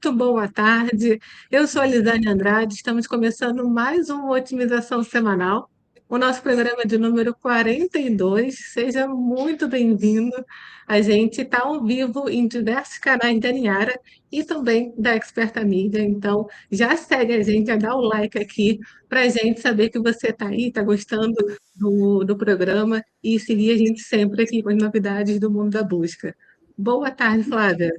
muito boa tarde. Eu sou a Lisane Andrade, estamos começando mais uma Otimização Semanal, o nosso programa de número 42. Seja muito bem-vindo. A gente está ao vivo em diversos canais da Niara e também da Experta Mídia, então já segue a gente, já dá o like aqui para a gente saber que você está aí, está gostando do programa e seguir a gente sempre aqui com as novidades do mundo da busca. Boa tarde, Flávia.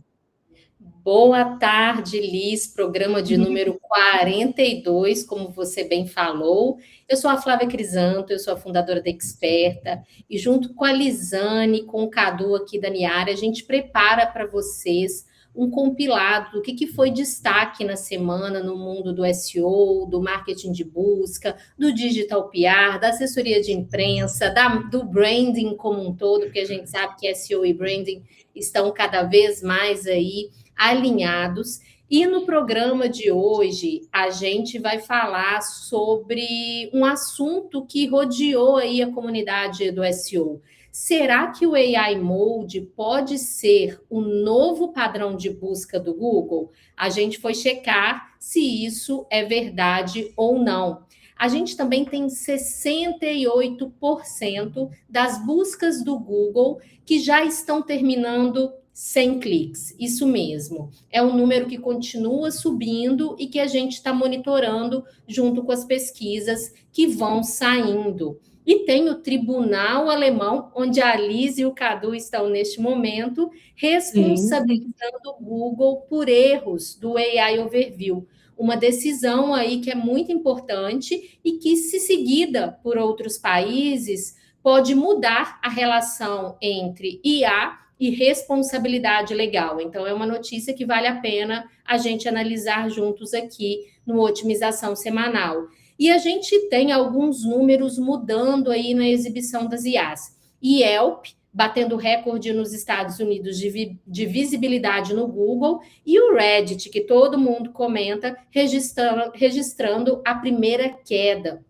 Boa tarde, Liz, programa de número 42, como você bem falou. Eu sou a Flávia Crisanto, eu sou a fundadora da Experta, e junto com a Lisane, com o Cadu aqui da Niara, a gente prepara para vocês um compilado do que foi destaque na semana no mundo do SEO, do marketing de busca, do digital PR, da assessoria de imprensa, do branding como um todo, porque a gente sabe que SEO e branding estão cada vez mais aí alinhados. E no programa de hoje, a gente vai falar sobre um assunto que rodeou aí a comunidade do SEO. Será que o AI Mode pode ser o novo padrão de busca do Google? A gente foi checar se isso é verdade ou não. A gente também tem 68% das buscas do Google que já estão terminando 100 cliques, isso mesmo. É um número que continua subindo e que a gente está monitorando junto com as pesquisas que vão saindo. E tem o Tribunal Alemão, onde a Alice e o Cadu estão neste momento, Sim. responsabilizando o Google por erros do AI Overview. Uma decisão aí que é muito importante e que, se seguida por outros países, pode mudar a relação entre IA e responsabilidade legal. Então, é uma notícia que vale a pena a gente analisar juntos aqui no Otimização Semanal. E a gente tem alguns números mudando aí na exibição das IAs. Yelp, batendo recorde nos Estados Unidos de visibilidade no Google, e o Reddit, que todo mundo comenta, registrando a primeira queda.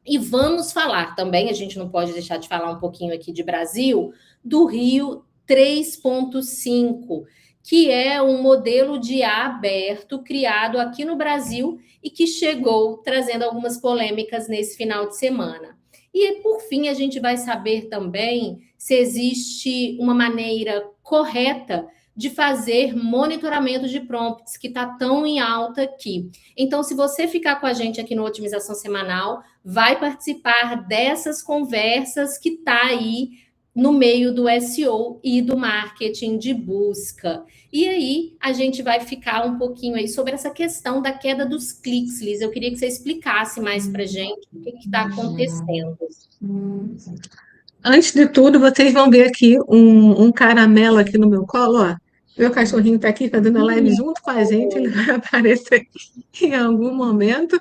E vamos falar também, a gente não pode deixar de falar um pouquinho aqui de Brasil, do Rio 3.5, que é um modelo de IA aberto criado aqui no Brasil e que chegou trazendo algumas polêmicas nesse final de semana. E, por fim, a gente vai saber também se existe uma maneira correta de fazer monitoramento de prompts, que está tão em alta aqui. Então, se você ficar com a gente aqui no Otimização Semanal, vai participar dessas conversas que está aí no meio do SEO e do marketing de busca. E aí, a gente vai ficar um pouquinho aí sobre essa questão da queda dos cliques, Liz. Eu queria que você explicasse mais para a gente o que está acontecendo. Antes de tudo, vocês vão ver aqui um caramelo aqui no meu colo, ó. Meu cachorrinho está aqui fazendo a live junto com a gente, ele vai aparecer aqui em algum momento,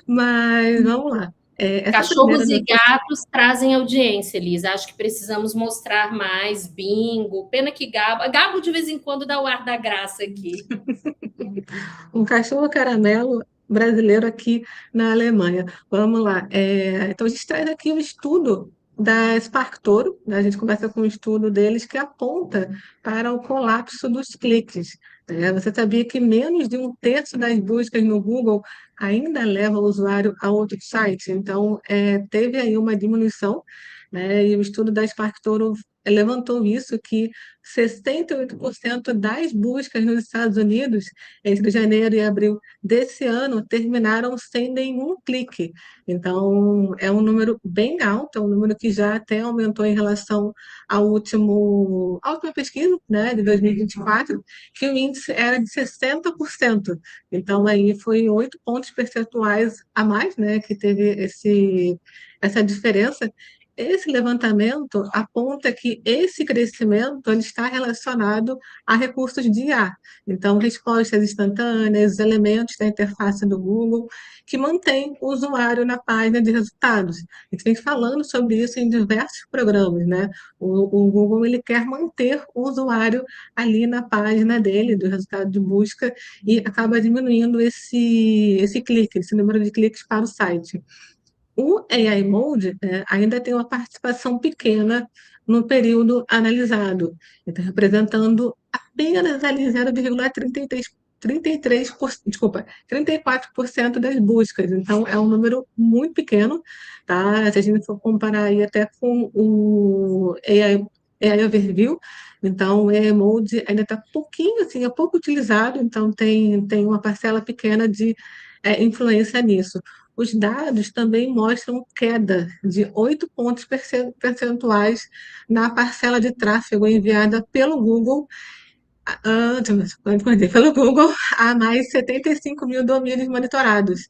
mas vamos lá. Essa primeira Cachorros e notícia. gatos trazem audiência, Liz. Acho que precisamos mostrar mais bingo. Pena que Gabo de vez em quando dá o ar da graça aqui. Um cachorro caramelo brasileiro aqui na Alemanha. Vamos lá. Então, a gente traz aqui um estudo da Spark Toro, né? A gente começa com um estudo deles que aponta para o colapso dos cliques. Você sabia que menos de um terço das buscas no Google ainda leva o usuário a outro site? Então, teve aí uma diminuição, né? E o estudo da Spark Toro levantou isso, que 68% das buscas nos Estados Unidos entre janeiro e abril desse ano terminaram sem nenhum clique. Então, é um número bem alto, é um número que já até aumentou em relação à última pesquisa, né, de 2024, que o índice era de 60%. Então, aí foi 8 pontos percentuais a mais, né, que teve essa diferença. Esse levantamento aponta que esse crescimento ele está relacionado a recursos de IA. Então, respostas instantâneas, os elementos da interface do Google, que mantém o usuário na página de resultados. A gente vem falando sobre isso em diversos programas, né? O Google ele quer manter o usuário ali na página dele, do resultado de busca, e acaba diminuindo esse clique, esse número de cliques para o site. O AI Mode ainda tem uma participação pequena no período analisado, então, representando apenas ali 0,33%. 34% das buscas. Então, é um número muito pequeno, tá? Se a gente for comparar aí até com o AI Overview, então o AI Mode ainda está pouquinho, assim, é pouco utilizado, então tem uma parcela pequena de influência nisso. Os dados também mostram queda de 8 pontos percentuais na parcela de tráfego enviada pelo Google pelo Google, há mais 75 mil domínios monitorados,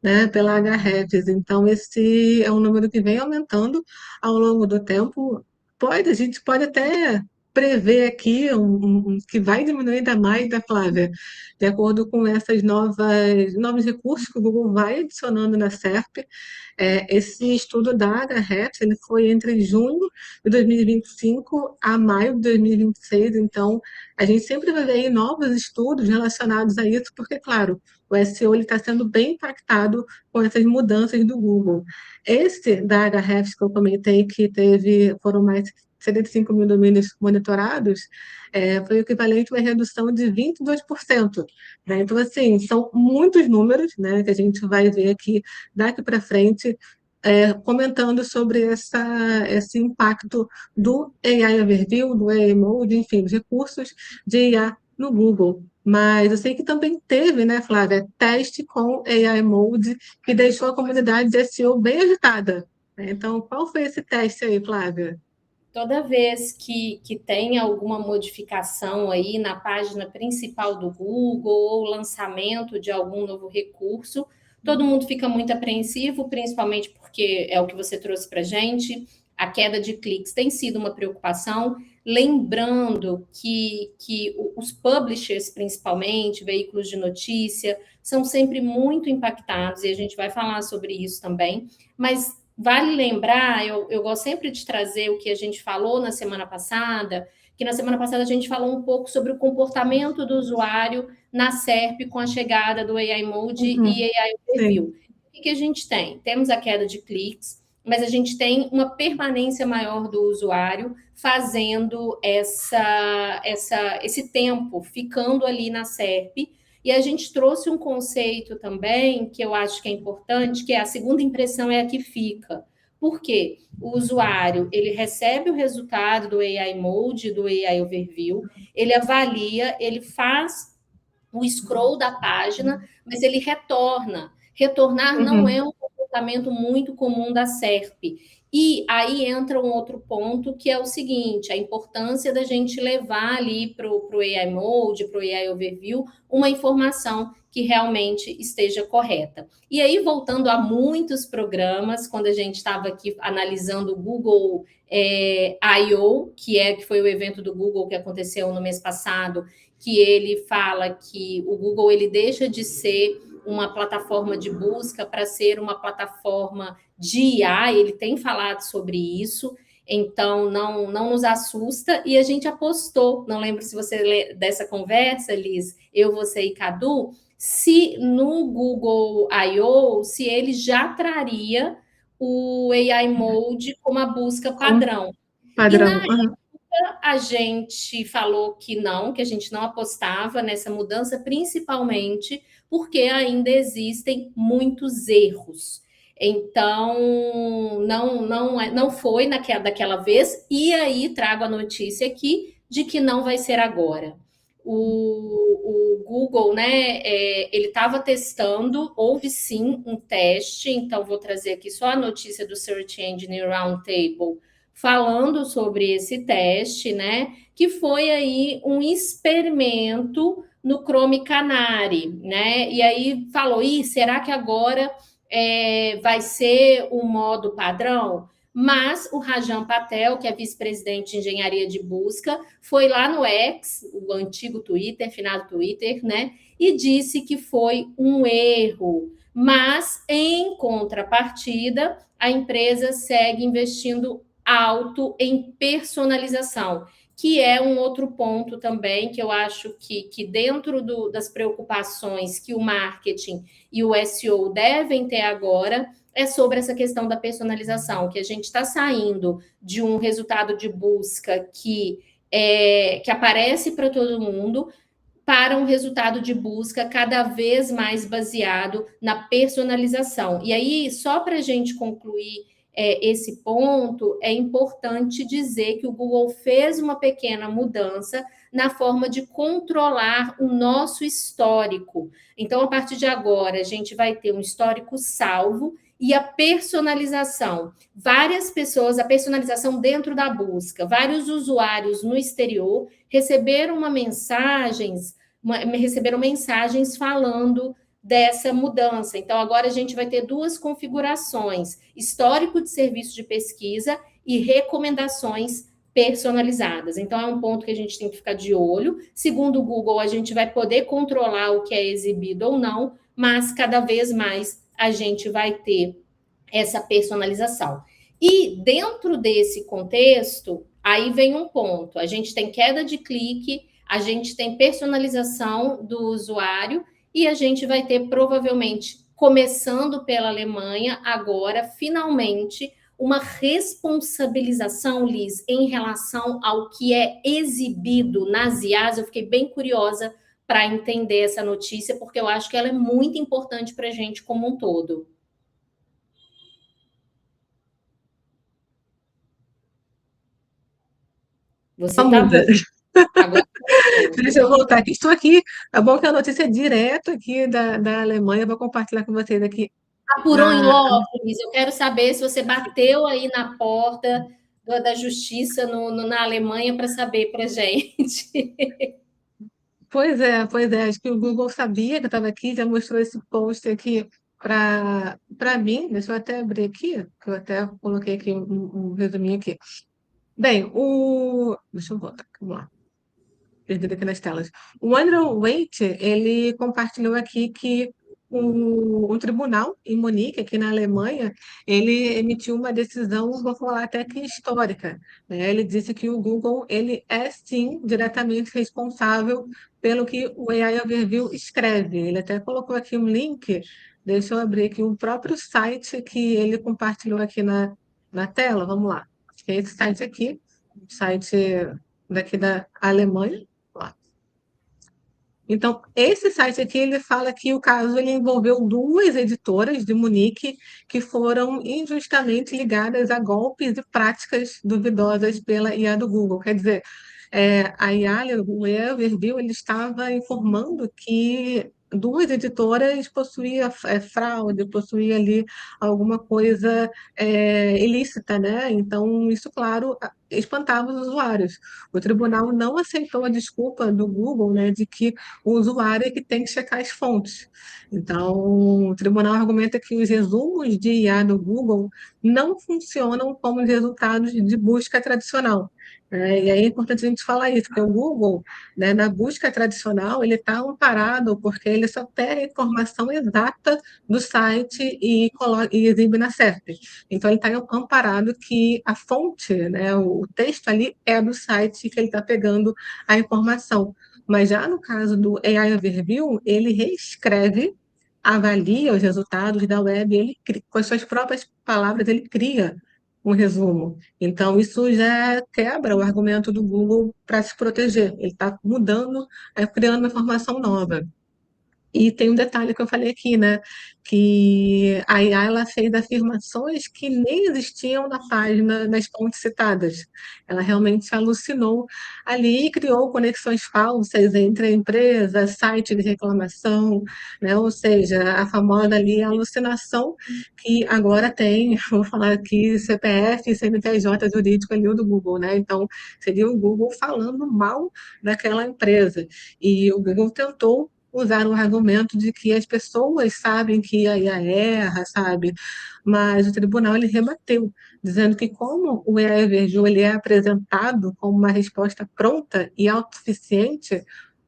né, pela Ahrefs. Então, esse é um número que vem aumentando ao longo do tempo. A gente pode até prever aqui que vai diminuir ainda mais, da Flávia, de acordo com essas novos recursos que o Google vai adicionando na SERP. Esse estudo da Ahrefs, ele foi entre junho de 2025 a maio de 2026, então a gente sempre vai ver aí novos estudos relacionados a isso, porque, claro, o SEO está sendo bem impactado com essas mudanças do Google. Esse da Ahrefs que eu comentei, que foram mais 75 mil domínios monitorados, foi o equivalente a uma redução de 22%. Né? Então, assim, são muitos números, né, que a gente vai ver aqui daqui para frente, comentando sobre esse impacto do AI Overview, do AI Mode, enfim, os recursos de IA no Google. Mas eu sei que também teve, né, Flávia, teste com AI Mode que deixou a comunidade de SEO bem agitada. Então, qual foi esse teste aí, Flávia? Toda vez que tem alguma modificação aí na página principal do Google ou lançamento de algum novo recurso, todo mundo fica muito apreensivo, principalmente porque é o que você trouxe para a gente, a queda de cliques tem sido uma preocupação. Lembrando que os publishers, principalmente, veículos de notícia, são sempre muito impactados, e a gente vai falar sobre isso também, mas vale lembrar, eu gosto sempre de trazer o que a gente falou na semana passada, que na semana passada a gente falou um pouco sobre o comportamento do usuário na SERP com a chegada do AI Mode e Uhum, AI sim. Overview. O que a gente tem? Temos a queda de cliques, mas a gente tem uma permanência maior do usuário fazendo esse tempo, ficando ali na SERP. E a gente trouxe um conceito também que eu acho que é importante, que é a segunda impressão é a que fica. Por quê? O usuário, ele recebe o resultado do AI Mode, do AI Overview, ele avalia, ele faz o scroll da página, mas ele retorna. Retornar não Uhum, é um comportamento muito comum da SERP. E aí entra um outro ponto, que é o seguinte: a importância da gente levar ali para o AI Mode, para o AI Overview, uma informação que realmente esteja correta. E aí, voltando a muitos programas, quando a gente estava aqui analisando o Google I.O., que foi o evento do Google que aconteceu no mês passado, que ele fala que o Google ele deixa de ser uma plataforma de busca para ser uma plataforma de IA, ele tem falado sobre isso, então não nos assusta, e a gente apostou, não lembro se você lê dessa conversa, Liz, eu, você e Cadu, se no Google I.O., se ele já traria o AI Mode como a busca como padrão. E padrão. na Uhum, a gente falou que a gente não apostava nessa mudança, principalmente porque ainda existem muitos erros. Então, não foi daquela vez, e aí trago a notícia aqui de que não vai ser agora. O Google, né, ele estava testando, houve sim um teste, então vou trazer aqui só a notícia do Search Engine Roundtable, falando sobre esse teste, né? Que foi aí um experimento no Chrome Canary, né? E aí falou: será que agora vai ser o modo padrão? Mas o Rajan Patel, que é vice-presidente de engenharia de busca, foi lá no X, o antigo Twitter, finado Twitter, né? E disse que foi um erro. Mas, em contrapartida, a empresa segue investindo alto em personalização, que é um outro ponto também que eu acho que dentro das preocupações que o marketing e o SEO devem ter agora, é sobre essa questão da personalização, que a gente está saindo de um resultado de busca que aparece para todo mundo, para um resultado de busca cada vez mais baseado na personalização. E aí, só para a gente concluir esse ponto, é importante dizer que o Google fez uma pequena mudança na forma de controlar o nosso histórico. Então, a partir de agora, a gente vai ter um histórico salvo e a personalização. Várias pessoas, a personalização dentro da busca, vários usuários no exterior receberam mensagens falando dessa mudança. Então, agora a gente vai ter duas configurações: histórico de serviço de pesquisa e recomendações personalizadas. Então, é um ponto que a gente tem que ficar de olho. Segundo o Google, a gente vai poder controlar o que é exibido ou não, mas cada vez mais a gente vai ter essa personalização. E dentro desse contexto, aí vem um ponto: a gente tem queda de clique, a gente tem personalização do usuário e a gente vai ter, provavelmente, começando pela Alemanha, agora, finalmente, uma responsabilização, Liz, em relação ao que é exibido nas IAs. Eu fiquei bem curiosa para entender essa notícia, porque eu acho que ela é muito importante para a gente como um todo. Você tá Muda. mudo. Agora Deixa eu voltar aqui. Estou aqui. É bom que a notícia é direto aqui da Alemanha. Eu vou compartilhar com vocês aqui. apurou em A, loco, Liz. Eu quero saber se você bateu aí na porta da justiça na Alemanha para saber para gente. pois é. Acho que o Google sabia que eu estava aqui, já mostrou esse post aqui para mim. Deixa eu até abrir aqui, que eu até coloquei aqui um resuminho aqui. Bem, deixa eu voltar. Vamos lá. Perdido aqui nas telas. O Andrew Waite, ele compartilhou aqui que o tribunal em Munique, aqui na Alemanha, ele emitiu uma decisão, vou falar até que histórica, né? Ele disse que o Google, ele é sim diretamente responsável pelo que o AI Overview escreve. Ele até colocou aqui um link, deixa eu abrir aqui o próprio site que ele compartilhou aqui na tela, vamos lá. Acho que é esse site aqui, o site daqui da Alemanha. Então, esse site aqui, ele fala que o caso ele envolveu duas editoras de Munique que foram injustamente ligadas a golpes e práticas duvidosas pela IA do Google. Quer dizer, a IA, o Everview, ele estava informando que duas editoras possuíam fraude, possuíam ali alguma coisa ilícita, né? Então, isso, claro, espantava os usuários. O tribunal não aceitou a desculpa do Google, né, de que o usuário é que tem que checar as fontes. Então, o tribunal argumenta que os resumos de IA do Google não funcionam como os resultados de busca tradicional. E aí é importante a gente falar isso, porque o Google, né, na busca tradicional, ele está amparado porque ele só pega a informação exata do site e exibe na SERP. Então, ele está amparado que a fonte, né, o texto ali é do site que ele está pegando a informação. Mas já no caso do AI Overview, ele reescreve, avalia os resultados da web, com as suas próprias palavras, ele cria um resumo. Então, isso já quebra o argumento do Google para se proteger. Ele está mudando, criando uma informação nova. E tem um detalhe que eu falei aqui, né? Que a IA ela fez afirmações que nem existiam na página, nas fontes citadas. Ela realmente alucinou ali e criou conexões falsas entre empresas, sites de reclamação, né? Ou seja, a famosa ali alucinação que agora tem, vou falar aqui, CPF e CNPJ jurídico ali o do Google, né? Então, seria o Google falando mal daquela empresa. E o Google tentou usar o argumento de que as pessoas sabem que a IA erra, sabe? Mas o tribunal ele rebateu, dizendo que como o AI Overview ele é apresentado como uma resposta pronta e autossuficiente,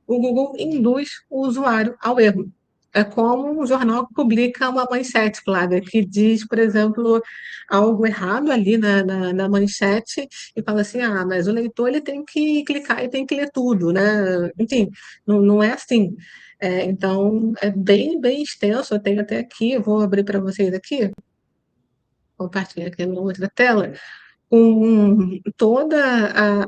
o Google induz o usuário ao erro. É como um jornal que publica uma manchete, Flávia, que diz, por exemplo, algo errado ali na manchete e fala assim, mas o leitor ele tem que clicar e tem que ler tudo, né? Enfim, não é assim. Então, é bem extenso, eu tenho até aqui, eu vou abrir para vocês aqui, compartilhar aqui na outra tela, com toda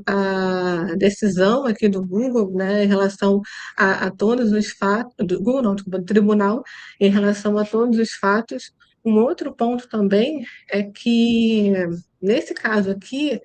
a decisão aqui do Google, né, em relação a todos os fatos, do Google não, desculpa, do tribunal, em relação a todos os fatos. Um outro ponto também é que, nesse caso aqui,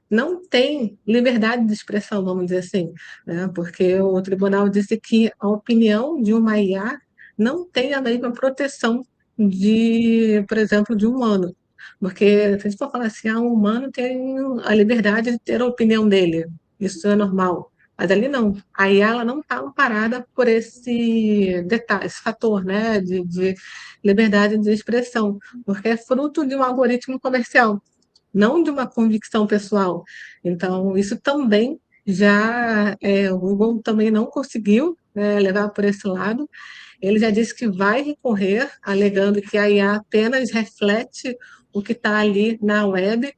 não tem liberdade de expressão, vamos dizer assim, né? Porque o tribunal disse que a opinião de uma IA não tem a mesma proteção de, por exemplo, de um humano. Porque se a gente for falar assim, um humano tem a liberdade de ter a opinião dele, isso é normal. Mas ali não, a IA ela não está amparada por esse detalhe, esse fator, né, de liberdade de expressão, porque é fruto de um algoritmo comercial, não de uma convicção pessoal. Então, isso também o Google também não conseguiu, né, levar por esse lado. Ele já disse que vai recorrer, alegando que a IA apenas reflete o que está ali na web,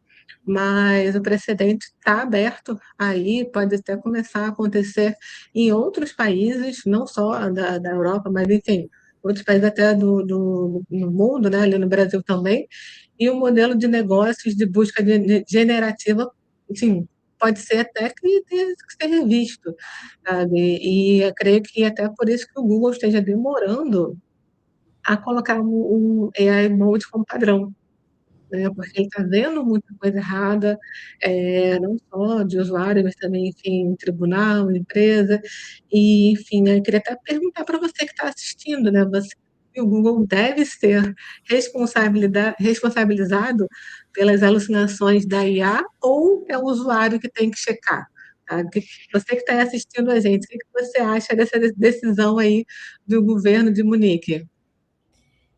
mas o precedente está aberto aí, pode até começar a acontecer em outros países, não só da Europa, mas enfim, outros países até no mundo, né, ali no Brasil também, e o modelo de negócios de busca generativa, enfim, pode ser até que tenha que ser revisto, sabe? E eu creio que até por isso que o Google esteja demorando a colocar um AI Mode como padrão, né? Porque ele está vendo muita coisa errada, não só de usuário, mas também, enfim, em tribunal, em empresa. E, enfim, eu queria até perguntar para você que está assistindo, né? Você, o Google deve ser responsabilizado pelas alucinações da IA ou é o usuário que tem que checar? Tá? Você que está assistindo a gente, o que você acha dessa decisão aí do governo de Munique?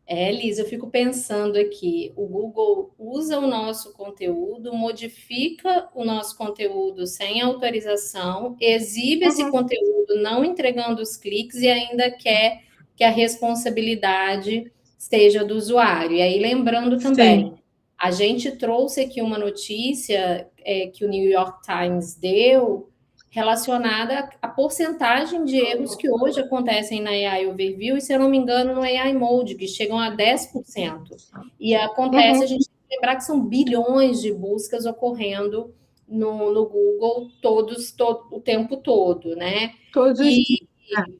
Liz, eu fico pensando aqui, o Google usa o nosso conteúdo, modifica o nosso conteúdo sem autorização, exibe esse Uhum. conteúdo não entregando os cliques e ainda quer que a responsabilidade seja do usuário. E aí, lembrando Sim. também, a gente trouxe aqui uma notícia que o New York Times deu relacionada à porcentagem de erros que hoje acontecem na AI Overview, e se eu não me engano, no AI Mode, que chegam a 10%. E acontece, a Uhum. gente tem que lembrar que são bilhões de buscas ocorrendo no Google o tempo todo, né? Todos os dias. E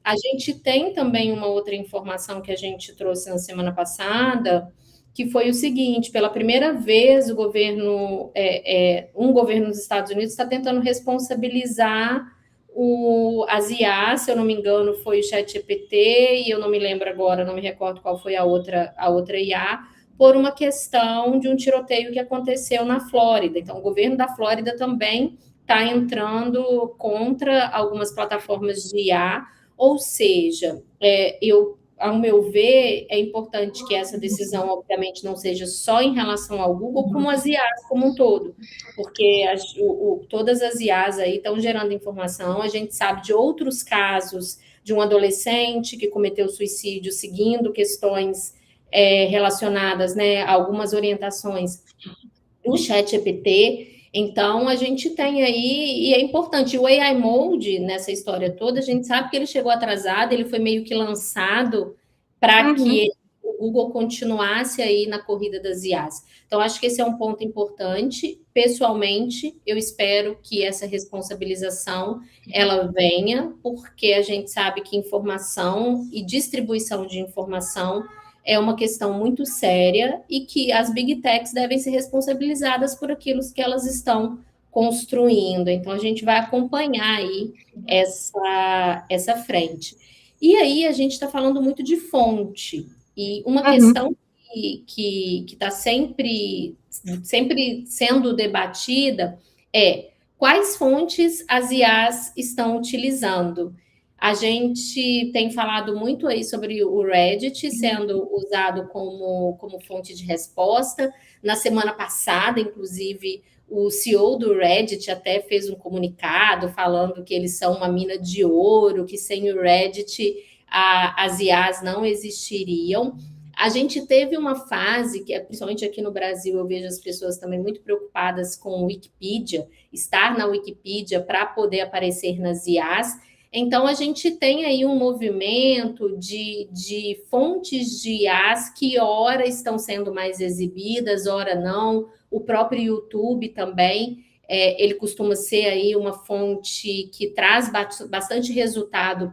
a gente tem também uma outra informação que a gente trouxe na semana passada, que foi o seguinte: pela primeira vez, um governo dos Estados Unidos está tentando responsabilizar as IA, se eu não me engano, foi o ChatGPT, e eu não me lembro agora, não me recordo qual foi a outra IA, por uma questão de um tiroteio que aconteceu na Flórida. Então, o governo da Flórida também está entrando contra algumas plataformas de IA, ou seja, ao meu ver, é importante que essa decisão, obviamente, não seja só em relação ao Google, como as IAs como um todo, porque todas as IAs aí estão gerando informação. A gente sabe de outros casos de um adolescente que cometeu suicídio seguindo questões relacionadas, né, a algumas orientações do ChatGPT. Então, a gente tem aí, e é importante, o AI Mode, nessa história toda, a gente sabe que ele chegou atrasado, ele foi meio que lançado para Uhum. que o Google continuasse aí na corrida das IAs. Então, acho que esse é um ponto importante. Pessoalmente, eu espero que essa responsabilização ela venha, porque a gente sabe que informação e distribuição de informação é uma questão muito séria e que as big techs devem ser responsabilizadas por aquilo que elas estão construindo. Então, a gente vai acompanhar aí essa frente. E aí, a gente está falando muito de fonte. E uma Uhum. questão que está sempre sendo debatida é quais fontes as IAs estão utilizando. A gente tem falado muito aí sobre o Reddit sendo usado como fonte de resposta. Na semana passada, inclusive, o CEO do Reddit até fez um comunicado falando que eles são uma mina de ouro, que sem o Reddit as IAs não existiriam. A gente teve uma fase que, principalmente aqui no Brasil, eu vejo as pessoas também muito preocupadas com o Wikipedia, estar na Wikipedia para poder aparecer nas IAs. Então, a gente tem aí um movimento de fontes de IAs que ora estão sendo mais exibidas, ora não. o próprio YouTube também, ele costuma ser aí uma fonte que traz bastante resultado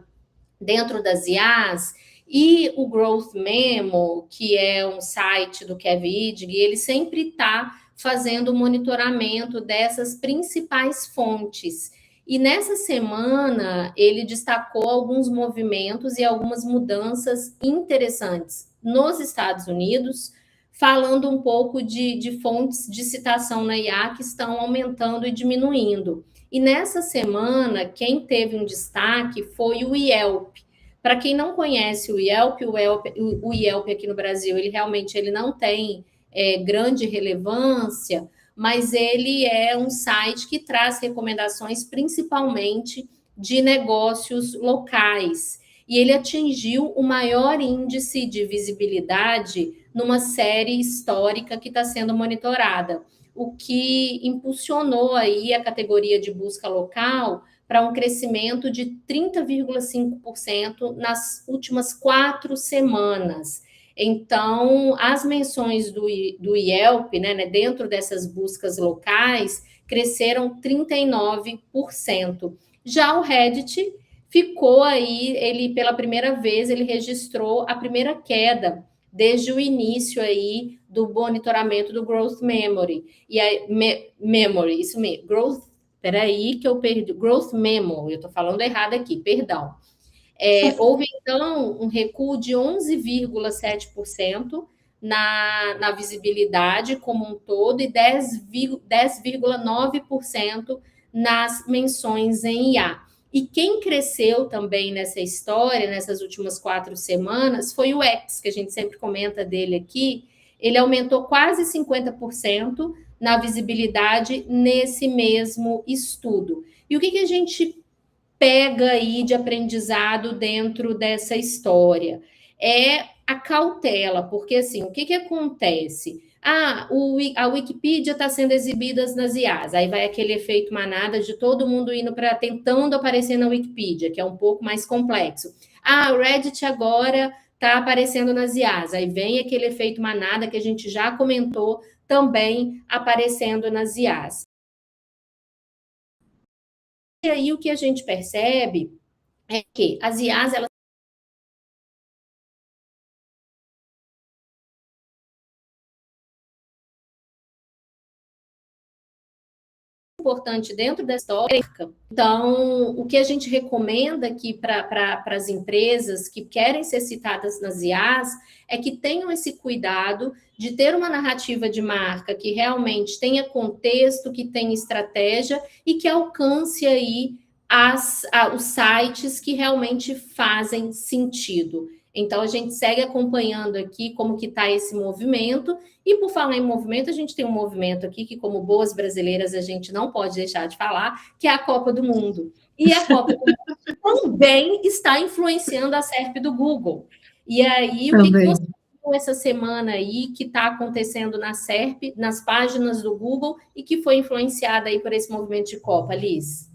dentro das IAs, e o Growth Memo, que é um site do Kevin Iddig, ele sempre está fazendo o monitoramento dessas principais fontes. E nessa semana, ele destacou alguns movimentos e algumas mudanças interessantes nos Estados Unidos, falando um pouco de fontes de citação na IA que estão aumentando e diminuindo. E nessa semana, quem teve um destaque foi o Yelp. Para quem não conhece o Yelp aqui no Brasil, ele não tem grande relevância, mas ele é um site que traz recomendações principalmente de negócios locais. E ele atingiu o maior índice de visibilidade numa série histórica que está sendo monitorada, o que impulsionou aí a categoria de busca local para um crescimento de 30,5% nas últimas 4 semanas. Então, as menções do Yelp, né, dentro dessas buscas locais, cresceram 39%. Já o Reddit ficou aí, ele pela primeira vez, ele registrou a primeira queda desde o início aí do monitoramento do Growth Memory. E aí, Memory, isso mesmo, Peraí, que eu perdi. Growth Memo, eu estou falando errado aqui, perdão. Houve, então, um recuo de 11,7% na visibilidade como um todo e 10,9% nas menções em IA. E quem cresceu também nessa história, nessas últimas 4 semanas, foi o X, que a gente sempre comenta dele aqui. Ele aumentou quase 50% na visibilidade nesse mesmo estudo. E o que a gente pega aí de aprendizado dentro dessa história? É a cautela, porque assim, o que acontece? A Wikipedia está sendo exibida nas IAs, aí vai aquele efeito manada de todo mundo indo para tentando aparecer na Wikipedia, que é um pouco mais complexo. O Reddit agora está aparecendo nas IAs, aí vem aquele efeito manada que a gente já comentou, também aparecendo nas IAs. E aí o que a gente percebe é que as IAs, elas importante dentro da história. Então, o que a gente recomenda aqui para as empresas que querem ser citadas nas IAs é que tenham esse cuidado de ter uma narrativa de marca que realmente tenha contexto, que tenha estratégia e que alcance aí os sites que realmente fazem sentido. Então, a gente segue acompanhando aqui como que está esse movimento. E por falar em movimento, a gente tem um movimento aqui que, como boas brasileiras, a gente não pode deixar de falar, que é a Copa do Mundo. E a Copa do Mundo também está influenciando a SERP do Google. E aí, o que você viu essa semana aí que está acontecendo na SERP, nas páginas do Google, e que foi influenciada aí por esse movimento de Copa, Liz?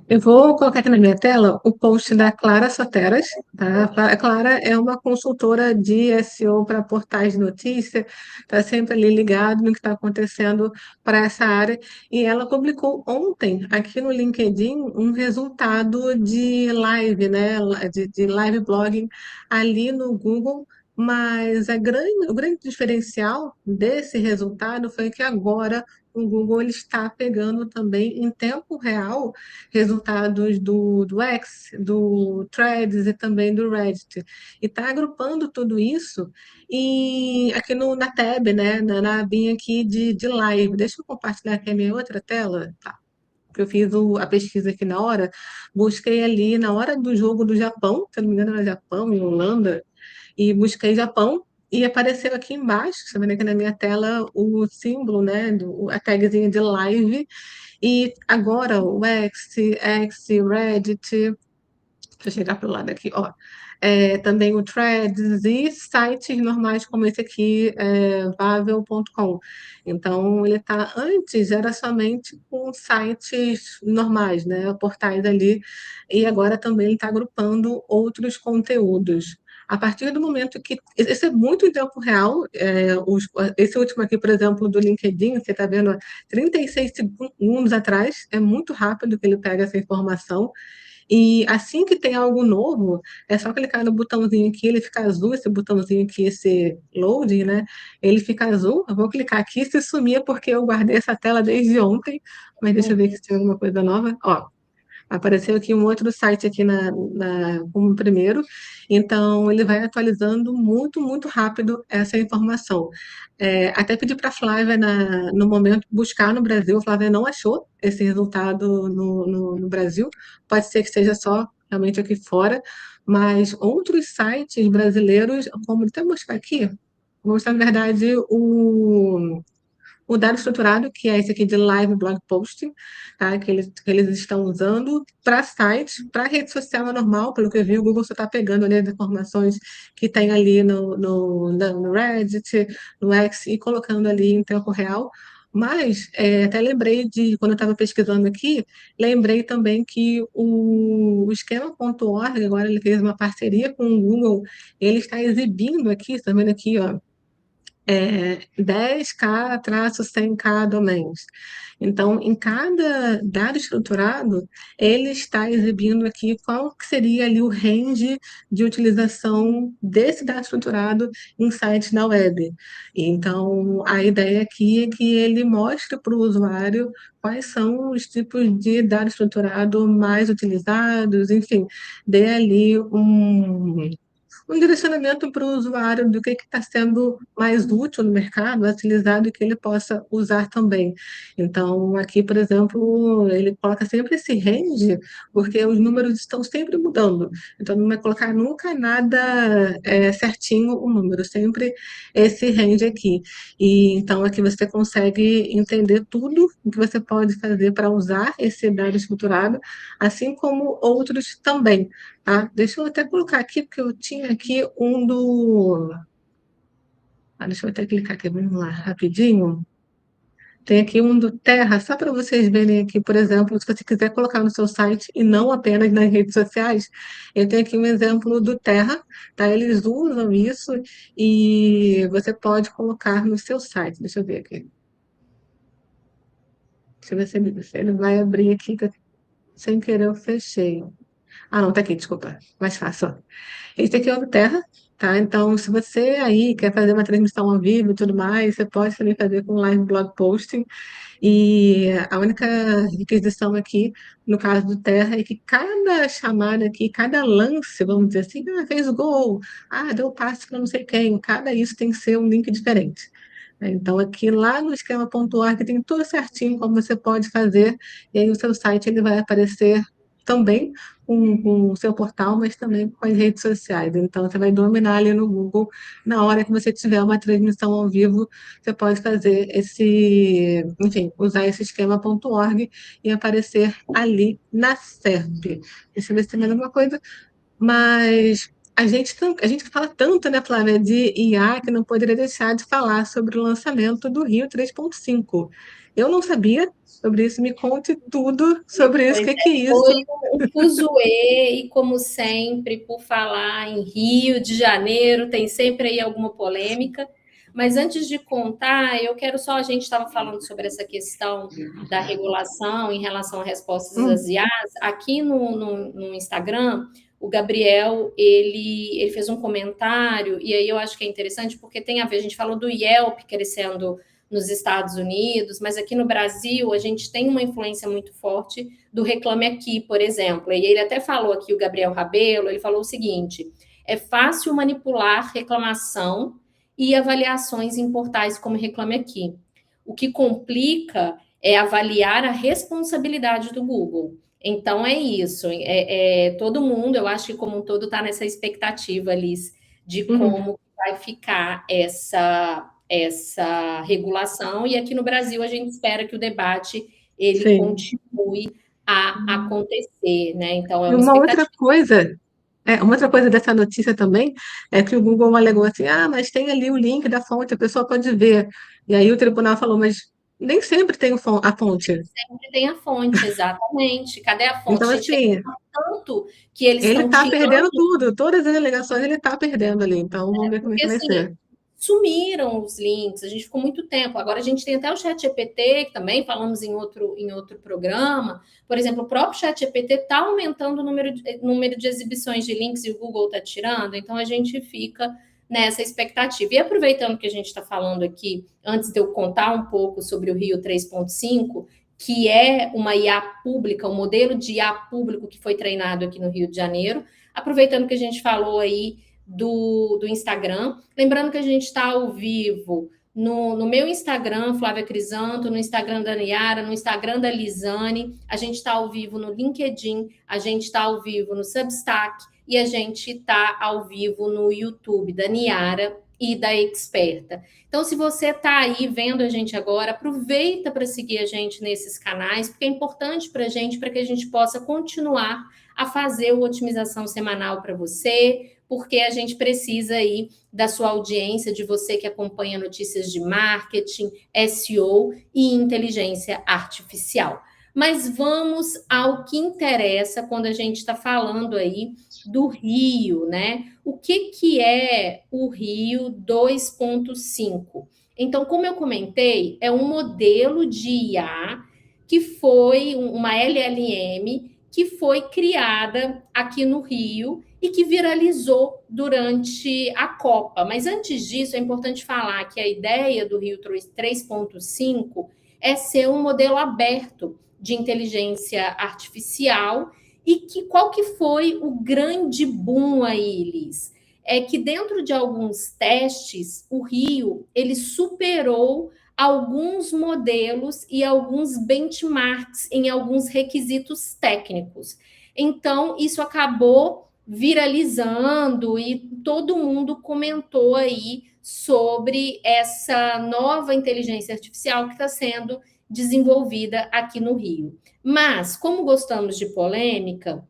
Eu vou colocar aqui na minha tela o post da Clara Soteras, tá? A Clara é uma consultora de SEO para portais de notícia, está sempre ali ligado no que está acontecendo para essa área, e ela publicou ontem aqui no LinkedIn um resultado de live, né? De live blogging ali no Google. Mas o grande diferencial desse resultado foi que agora o Google ele está pegando também em tempo real resultados do X, do Threads e também do Reddit. E está agrupando tudo isso e aqui na tab, né, na abinha aqui de live. Deixa eu compartilhar aqui a minha outra tela. Tá. Eu fiz a pesquisa aqui na hora, busquei ali na hora do jogo do Japão, se eu não me engano era Japão e Holanda, e busquei Japão, e apareceu aqui embaixo, você vendo aqui na minha tela, o símbolo, né, a tagzinha de live, e agora o X, Reddit, deixa eu chegar para o lado aqui, ó, também o Threads e sites normais como esse aqui, Vavel.com. Então, ele está, antes era somente com sites normais, né, portais ali, e agora também ele está agrupando outros conteúdos. A partir do momento que. Isso é muito em tempo real. Esse último aqui, por exemplo, do LinkedIn, você está vendo 36 segundos atrás, é muito rápido que ele pega essa informação. E assim que tem algo novo, é só clicar no botãozinho aqui, ele fica azul, esse botãozinho aqui, esse loading, né? Ele fica azul. Eu vou clicar aqui, se sumir, porque eu guardei essa tela desde ontem. Mas deixa eu ver Uhum. se tem alguma coisa nova. Ó, apareceu aqui um outro site aqui como primeiro, então ele vai atualizando muito, muito rápido essa informação. Até pedi para a Flávia, no momento, buscar no Brasil, a Flávia não achou esse resultado no Brasil, pode ser que seja só realmente aqui fora, mas outros sites brasileiros, como até mostrar aqui, vou mostrar, na verdade, o dado estruturado, que é esse aqui de live blog posting, tá? Que eles estão usando para sites, para rede social é normal, pelo que eu vi, o Google só está pegando ali as informações que tem ali no Reddit, no X, e colocando ali em tempo real. Mas até lembrei quando eu estava pesquisando aqui, lembrei também que o esquema.org, agora ele fez uma parceria com o Google, ele está exibindo aqui, está vendo aqui, ó, 10K-100K domains. Então, em cada dado estruturado, ele está exibindo aqui qual que seria ali o range de utilização desse dado estruturado em sites na web. Então, a ideia aqui é que ele mostre para o usuário quais são os tipos de dado estruturado mais utilizados, enfim, dê ali um direcionamento para o usuário do que está sendo mais útil no mercado, mais utilizado e que ele possa usar também. Então, aqui, por exemplo, ele coloca sempre esse range, porque os números estão sempre mudando. Então, não vai colocar nunca nada certinho o número, sempre esse range aqui. E então, aqui você consegue entender tudo o que você pode fazer para usar esse dado estruturado, assim como outros também. Tá? Deixa eu até colocar aqui, porque eu tinha aqui um do. Deixa eu até clicar aqui, vamos lá, rapidinho. Tem aqui um do Terra, só para vocês verem aqui, por exemplo, se você quiser colocar no seu site e não apenas nas redes sociais, eu tenho aqui um exemplo do Terra, tá? Eles usam isso e você pode colocar no seu site. Deixa eu ver aqui. Deixa eu ver se ele vai abrir aqui, que sem querer eu fechei. Ah, não, tá aqui, desculpa. Mais fácil, ó. Esse aqui é o Terra, tá? Então, se você aí quer fazer uma transmissão ao vivo e tudo mais, você pode também fazer com live blog posting. E a única requisição aqui, no caso do Terra, é que cada chamada aqui, cada lance, vamos dizer assim, fez o gol, deu passe para não sei quem, cada isso tem que ser um link diferente. Então, aqui lá no esquema.org tem tudo certinho como você pode fazer, e aí o seu site ele vai aparecer também com o seu portal, mas também com as redes sociais. Então, você vai dominar ali no Google. Na hora que você tiver uma transmissão ao vivo, você pode fazer enfim, usar esse esquema.org e aparecer ali na SERP. Deixa eu ver se tem mais alguma coisa. Mas a gente fala tanto, né, Flávia, de IA, que não poderia deixar de falar sobre o lançamento do Rio 3.5. Eu não sabia sobre isso, me conte tudo sobre isso, o Pois que que é foi isso? um fuzuê, e como sempre, por falar em Rio de Janeiro, tem sempre aí alguma polêmica. Mas antes de contar, eu quero só, a gente estava falando sobre essa questão da regulação em relação a respostas às Hum, IAs. Aqui no Instagram, o Gabriel, ele fez um comentário, e aí eu acho que é interessante, porque tem a ver, a gente falou do Yelp crescendo nos Estados Unidos, mas aqui no Brasil a gente tem uma influência muito forte do Reclame Aqui, por exemplo. E ele até falou aqui, o Gabriel Rabelo, ele falou o seguinte: é fácil manipular reclamação e avaliações em portais como Reclame Aqui. O que complica é avaliar a responsabilidade do Google. Então é isso. Todo mundo, eu acho que como um todo, está nessa expectativa, Liz, de hum, como vai ficar essa regulação. E aqui no Brasil a gente espera que o debate ele sim. continue a acontecer, né? Então é E uma expectativa. uma outra coisa dessa notícia também é que o Google alegou assim, mas tem ali o link da fonte, a pessoa pode ver. E aí o tribunal falou, mas Nem sempre tem a fonte. Sempre tem a fonte, exatamente. Cadê a fonte? Então, Gente, assim, reclama tanto que eles ele estão está perdendo tirando, tudo, todas as alegações ele está perdendo ali. Então, vamos ver como é porque que vai assim, ser. sumiram os links, a gente ficou muito tempo. Agora a gente tem até o chat GPT, que também falamos em outro programa. Por exemplo, o próprio chat GPT está aumentando o número de exibições de links e o Google está tirando, então a gente fica nessa expectativa. E aproveitando que a gente está falando aqui, antes de eu contar um pouco sobre o Rio 3.5, que é uma IA pública, um modelo de IA público que foi treinado aqui no Rio de Janeiro, aproveitando que a gente falou aí do Instagram. Lembrando que a gente está ao vivo no meu Instagram, Flávia Crisanto, no Instagram da Niara, no Instagram da Lisane, a gente está ao vivo no LinkedIn, a gente está ao vivo no Substack e a gente está ao vivo no YouTube da Niara e da Experta. Então, se você está aí vendo a gente agora, aproveita para seguir a gente nesses canais, porque é importante para a gente, para que a gente possa continuar a fazer o Otimização Semanal para você, porque a gente precisa aí da sua audiência, de você que acompanha notícias de marketing, SEO e inteligência artificial. Mas vamos ao que interessa quando a gente está falando aí do Rio, né? O que é o Rio 2.5? Então, como eu comentei, é um modelo de IA que foi uma LLM que foi criada aqui no Rio e que viralizou durante a Copa. Mas antes disso, é importante falar que a ideia do Rio 3.5 é ser um modelo aberto de inteligência artificial e que qual que foi o grande boom aí, Liz? É que dentro de alguns testes, o Rio ele superou alguns modelos e alguns benchmarks em alguns requisitos técnicos. Então, isso acabou viralizando e todo mundo comentou aí sobre essa nova inteligência artificial que está sendo desenvolvida aqui no Rio. Mas, como gostamos de polêmica,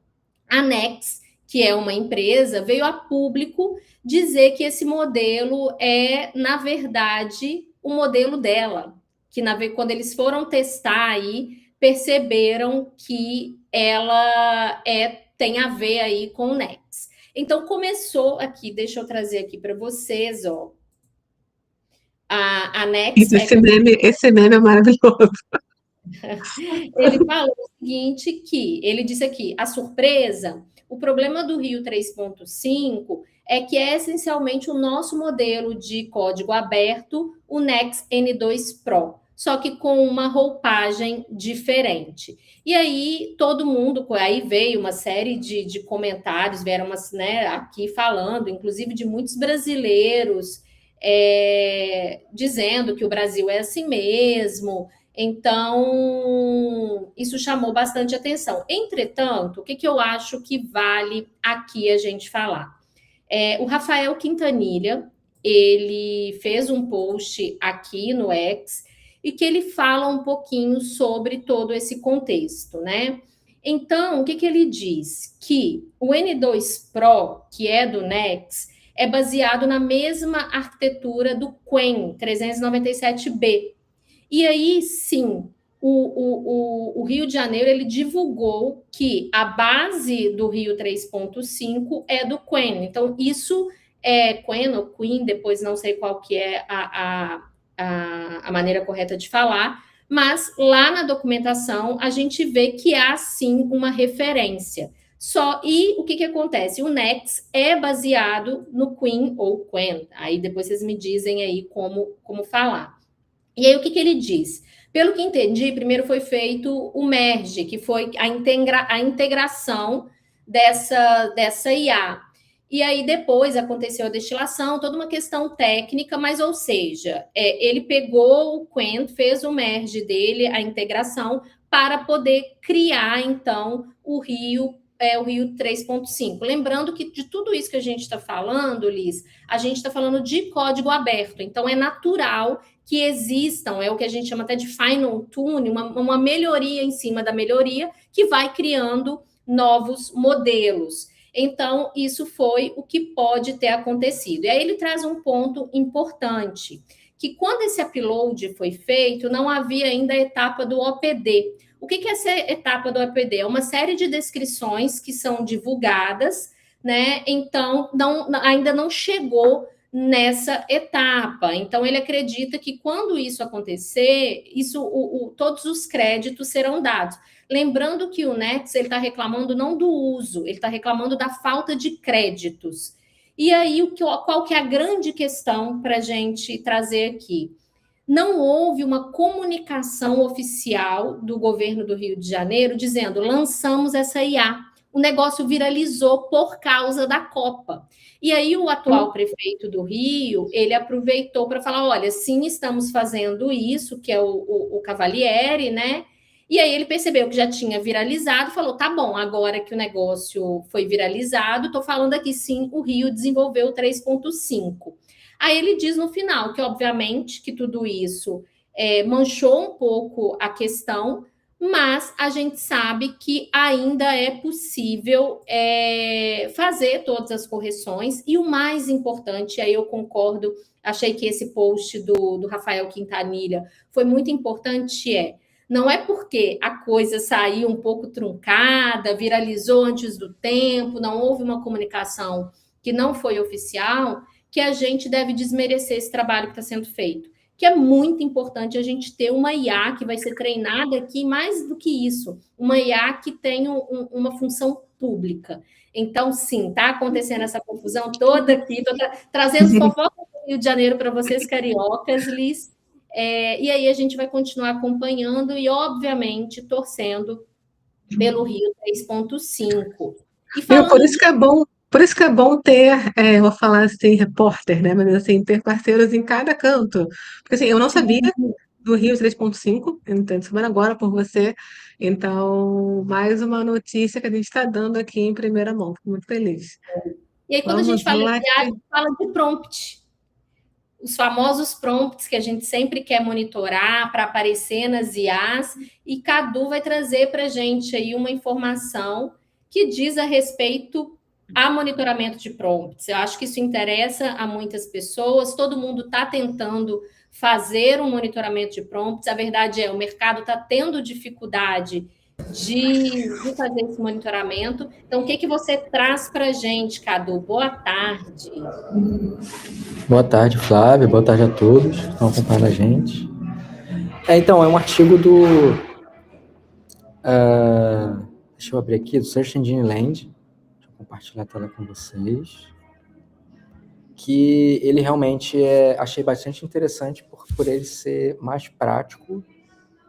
a Nex, que é uma empresa, veio a público dizer que esse modelo é, na verdade, o modelo dela. Que quando eles foram testar aí, perceberam que ela tem a ver aí com o Nex. Então começou aqui, deixa eu trazer aqui para vocês, ó. A Nex é Esse meme é maravilhoso. ele falou o seguinte que ele disse aqui, a surpresa, o problema do Rio 3.5 é que é essencialmente o nosso modelo de código aberto, o Nex N2 Pro, só que com uma roupagem diferente. E aí todo mundo, aí veio uma série de comentários, vieram umas, né, aqui falando, inclusive de muitos brasileiros, dizendo que o Brasil é assim mesmo, então, isso chamou bastante atenção. Entretanto, o que eu acho que vale aqui a gente falar? O Rafael Quintanilha, ele fez um post aqui no X e que ele fala um pouquinho sobre todo esse contexto, né? Então, o que ele diz? Que o N2 Pro, que é do Nex, é baseado na mesma arquitetura do Qwen 397B, e aí, sim, o Rio de Janeiro ele divulgou que a base do Rio 3.5 é do Quen. Então, isso é Quen ou Queen, depois não sei qual que é a maneira correta de falar, mas lá na documentação a gente vê que há sim uma referência. E o que acontece? O Nex é baseado no Queen ou Quen. Aí depois vocês me dizem aí como falar. E aí, o que ele diz? Pelo que entendi, primeiro foi feito o merge, que foi a integração dessa IA. E aí, depois aconteceu a destilação, toda uma questão técnica, mas, ou seja, ele pegou o Quen, fez o merge dele, a integração, para poder criar, então, o Rio 3.5. Lembrando que de tudo isso que a gente está falando, Liz, a gente está falando de código aberto, então é natural que existam, é o que a gente chama até de final tune, uma melhoria em cima da melhoria, que vai criando novos modelos. Então, isso foi o que pode ter acontecido. E aí ele traz um ponto importante, que quando esse upload foi feito, não havia ainda a etapa do OPD. O que é essa etapa do OPD? É uma série de descrições que são divulgadas, né? Então, ainda não chegou nessa etapa. Então, ele acredita que quando isso acontecer, todos os créditos serão dados. Lembrando que o Nets está reclamando não do uso, ele está reclamando da falta de créditos. E aí, qual que é a grande questão para a gente trazer aqui? Não houve uma comunicação oficial do governo do Rio de Janeiro dizendo lançamos essa IA. O negócio viralizou por causa da Copa. E aí o atual prefeito do Rio, ele aproveitou para falar, olha, sim, estamos fazendo isso, que é o Cavalieri, né? E aí ele percebeu que já tinha viralizado, falou, tá bom, agora que o negócio foi viralizado, estou falando aqui, sim, o Rio desenvolveu 3.5. Aí ele diz no final que, obviamente, que tudo isso manchou um pouco a questão, mas a gente sabe que ainda é possível fazer todas as correções, e o mais importante, aí eu concordo, achei que esse post do Rafael Quintanilha foi muito importante, não é porque a coisa saiu um pouco truncada, viralizou antes do tempo, não houve uma comunicação que não foi oficial, que a gente deve desmerecer esse trabalho que está sendo feito. Que é muito importante a gente ter uma IA que vai ser treinada aqui, mais do que isso, uma IA que tenha uma função pública. Então, sim, está acontecendo essa confusão toda aqui, estou trazendo fofoca do Rio de Janeiro para vocês, cariocas, Liz. E aí a gente vai continuar acompanhando e, obviamente, torcendo pelo Rio 3.5. E Viu? falando de Por isso que é bom ter, vou falar assim, repórter, né? Mas assim, ter parceiros em cada canto. Porque assim, eu não sabia do Rio 3.5, então semana agora por você. Então, mais uma notícia que a gente está dando aqui em primeira mão. Fico muito feliz. E aí, quando a gente Vamos fala de lá. IA, a gente fala de prompt. Os famosos prompts que a gente sempre quer monitorar para aparecer nas IAs, e Cadu vai trazer para a gente aí uma informação que diz a respeito a monitoramento de prompts. Eu acho que isso interessa a muitas pessoas, todo mundo está tentando fazer um monitoramento de prompts, a verdade é, o mercado está tendo dificuldade de fazer esse monitoramento. Então, o que você traz para a gente, Cadu? Boa tarde. Boa tarde, Flávio. Boa tarde a todos que estão acompanhando a gente. Então, é um artigo do... deixa eu abrir aqui, do Search Engine Land. Deixa eu compartilhar a tela com vocês. Que ele realmente achei bastante interessante por ele ser mais prático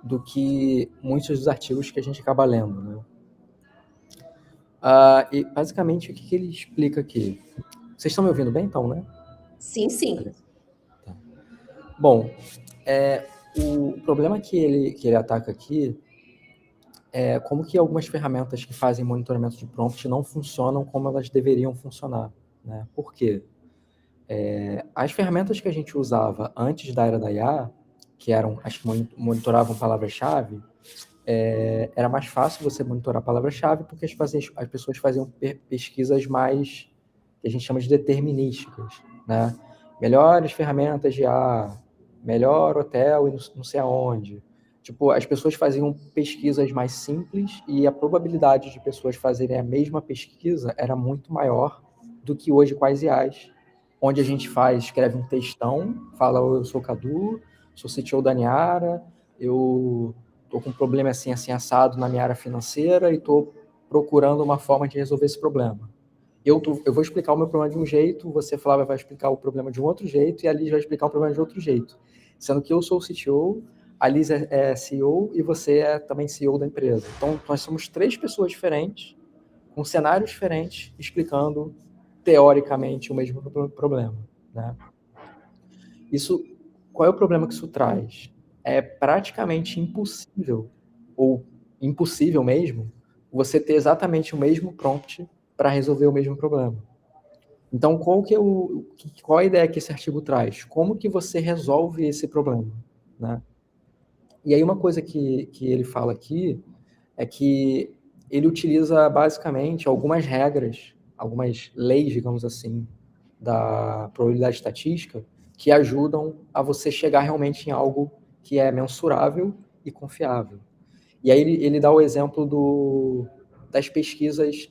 do que muitos dos artigos que a gente acaba lendo, né? E basicamente, o que ele explica aqui? Vocês estão me ouvindo bem, então, né? Sim, sim. Tá. Bom, o problema que ele ataca aqui é como que algumas ferramentas que fazem monitoramento de prompt não funcionam como elas deveriam funcionar, né? Por quê? As ferramentas que a gente usava antes da era da IA, que eram as que monitoravam palavra-chave, era mais fácil você monitorar a palavra-chave porque as pessoas faziam pesquisas mais, que a gente chama de determinísticas, né? Melhores ferramentas de IA, melhor hotel e não sei aonde. Tipo, as pessoas faziam pesquisas mais simples e a probabilidade de pessoas fazerem a mesma pesquisa era muito maior do que hoje com as IAs, onde a gente escreve um textão, fala, eu sou Cadu, sou CTO da Niara, eu estou com um problema assim, assim, assado na minha área financeira e estou procurando uma forma de resolver esse problema. Eu vou explicar o meu problema de um jeito, você, Flávia, vai explicar o problema de um outro jeito e a Liz vai explicar o problema de outro jeito. Sendo que eu sou o CTO, a Liz é CEO e você é também CEO da empresa. Então, nós somos 3 pessoas diferentes, com cenários diferentes, explicando, teoricamente, o mesmo problema, né? Qual é o problema que isso traz? É praticamente impossível, ou impossível mesmo, você ter exatamente o mesmo prompt para resolver o mesmo problema. Então, qual a ideia que esse artigo traz? Como que você resolve esse problema, né? E aí uma coisa que ele fala aqui é que ele utiliza basicamente algumas regras, algumas leis, digamos assim, da probabilidade estatística, que ajudam a você chegar realmente em algo que é mensurável e confiável. E aí ele dá o exemplo das pesquisas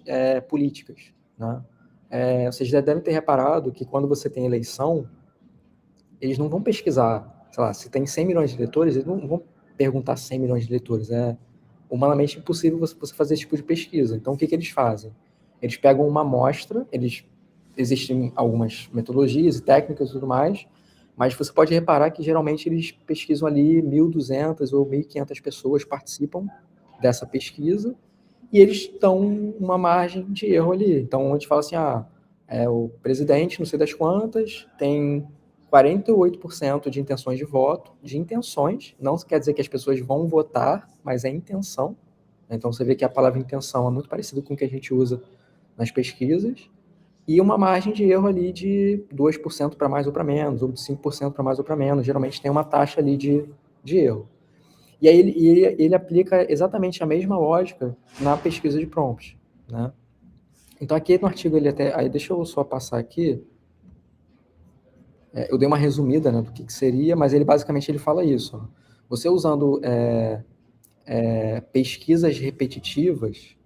políticas, né? Vocês já devem ter reparado que quando você tem eleição, eles não vão pesquisar, sei lá, se tem 100 milhões de eleitores, eles não vão perguntar 100 milhões de eleitores. É humanamente impossível você fazer esse tipo de pesquisa. Então, o que eles fazem? Eles pegam uma amostra, existem algumas metodologias e técnicas e tudo mais, mas você pode reparar que geralmente eles pesquisam ali 1.200 ou 1.500 pessoas participam dessa pesquisa e eles dão uma margem de erro ali. Então, a gente fala assim, o presidente, não sei das quantas, tem 48% de intenções de voto, de intenções, não quer dizer que as pessoas vão votar, mas é intenção. Então, você vê que a palavra intenção é muito parecida com o que a gente usa nas pesquisas, e uma margem de erro ali de 2% para mais ou para menos, ou de 5% para mais ou para menos, geralmente tem uma taxa ali de erro. E aí ele aplica exatamente a mesma lógica na pesquisa de prompt, né? Então aqui no artigo aí deixa eu só passar aqui, eu dei uma resumida, né, do que seria, mas ele basicamente ele fala isso, ó. Você usando pesquisas repetitivas,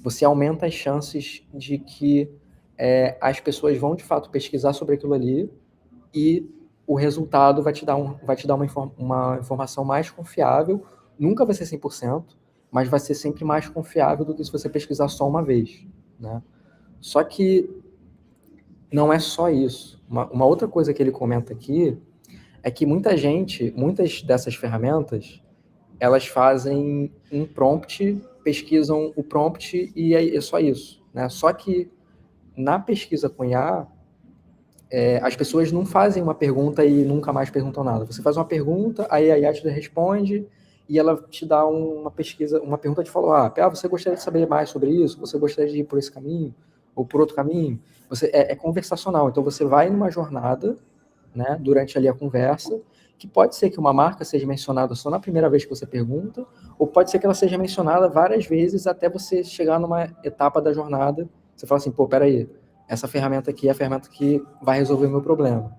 você aumenta as chances de que as pessoas vão de fato pesquisar sobre aquilo ali e o resultado vai te dar uma informação mais confiável. Nunca vai ser 100%, mas vai ser sempre mais confiável do que se você pesquisar só uma vez, né? Só que não é só isso. Uma outra coisa que ele comenta aqui é que muitas dessas ferramentas, elas fazem um prompt, pesquisam o prompt e é só isso, né? Só que na pesquisa com IA, as pessoas não fazem uma pergunta e nunca mais perguntam nada. Você faz uma pergunta, aí a IA te responde e ela te dá uma pergunta de follow-up. Você gostaria de saber mais sobre isso? Você gostaria de ir por esse caminho? Ou por outro caminho? É conversacional. Então, você vai numa jornada, né, durante ali a conversa, que pode ser que uma marca seja mencionada só na primeira vez que você pergunta, ou pode ser que ela seja mencionada várias vezes até você chegar numa etapa da jornada. Você fala assim, peraí, essa ferramenta aqui é a ferramenta que vai resolver o meu problema.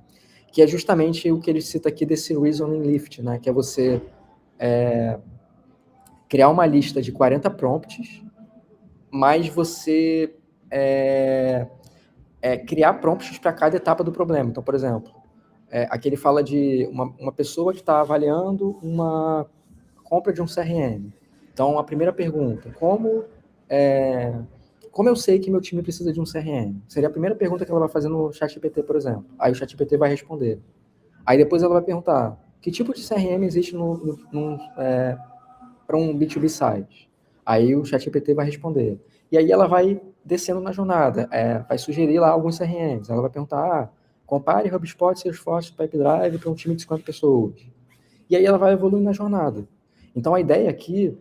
Que é justamente o que ele cita aqui desse Reasoning Lift, né? Que é você criar uma lista de 40 prompts, mas você criar prompts para cada etapa do problema. Então, por exemplo, aqui ele fala de uma pessoa que está avaliando uma compra de um CRM. Então, a primeira pergunta, como eu sei que meu time precisa de um CRM? Seria a primeira pergunta que ela vai fazer no ChatGPT, por exemplo. Aí o ChatGPT vai responder. Aí depois ela vai perguntar, que tipo de CRM existe para um B2B site? Aí o ChatGPT vai responder. E aí ela vai descendo na jornada, vai sugerir lá alguns CRMs. Ela vai perguntar, compare HubSpot, Salesforce, Pipedrive para um time de 50 pessoas. E aí ela vai evoluindo na jornada. Então a ideia aqui,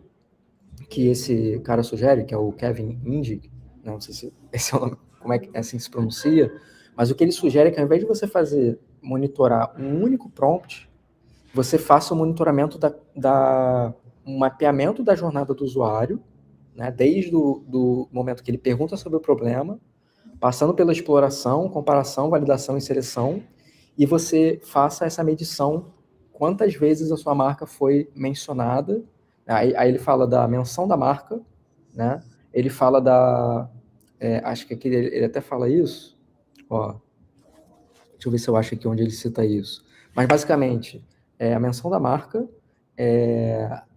que esse cara sugere, que é o Kevin Indig, não sei se esse é o nome, como é que assim se pronuncia, mas o que ele sugere é que ao invés de você monitorar um único prompt, você faça o monitoramento um mapeamento da jornada do usuário, né, desde do momento que ele pergunta sobre o problema, passando pela exploração, comparação, validação e seleção, e você faça essa medição, quantas vezes a sua marca foi mencionada. Aí ele fala da menção da marca, né? Ele fala acho que aqui ele até fala isso, ó, deixa eu ver se eu acho aqui onde ele cita isso. Mas, basicamente, a menção da marca,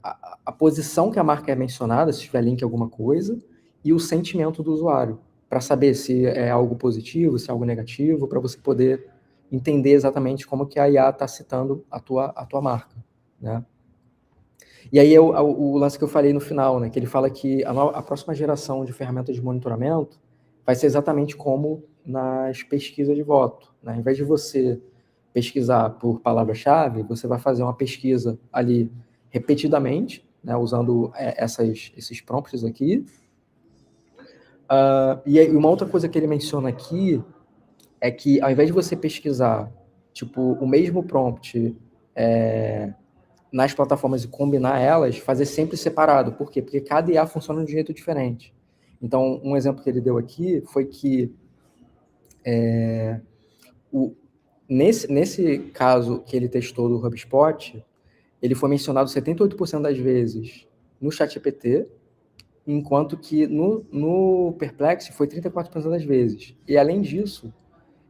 a posição que a marca é mencionada, se tiver link a alguma coisa, e o sentimento do usuário, para saber se é algo positivo, se é algo negativo, para você poder entender exatamente como que a IA está citando a tua marca, né? E aí o lance que eu falei no final, né, que ele fala que a próxima geração de ferramentas de monitoramento vai ser exatamente como nas pesquisas de voto, né? Ao invés de você pesquisar por palavra-chave, você vai fazer uma pesquisa ali repetidamente, né, usando esses prompts aqui. E aí, uma outra coisa que ele menciona aqui é que ao invés de você pesquisar tipo o mesmo prompt nas plataformas e combinar elas, fazer sempre separado. Por quê? Porque cada IA funciona de um jeito diferente. Então, um exemplo que ele deu aqui foi que Nesse caso que ele testou do HubSpot, ele foi mencionado 78% das vezes no ChatGPT, enquanto que no Perplexity foi 34% das vezes. E além disso,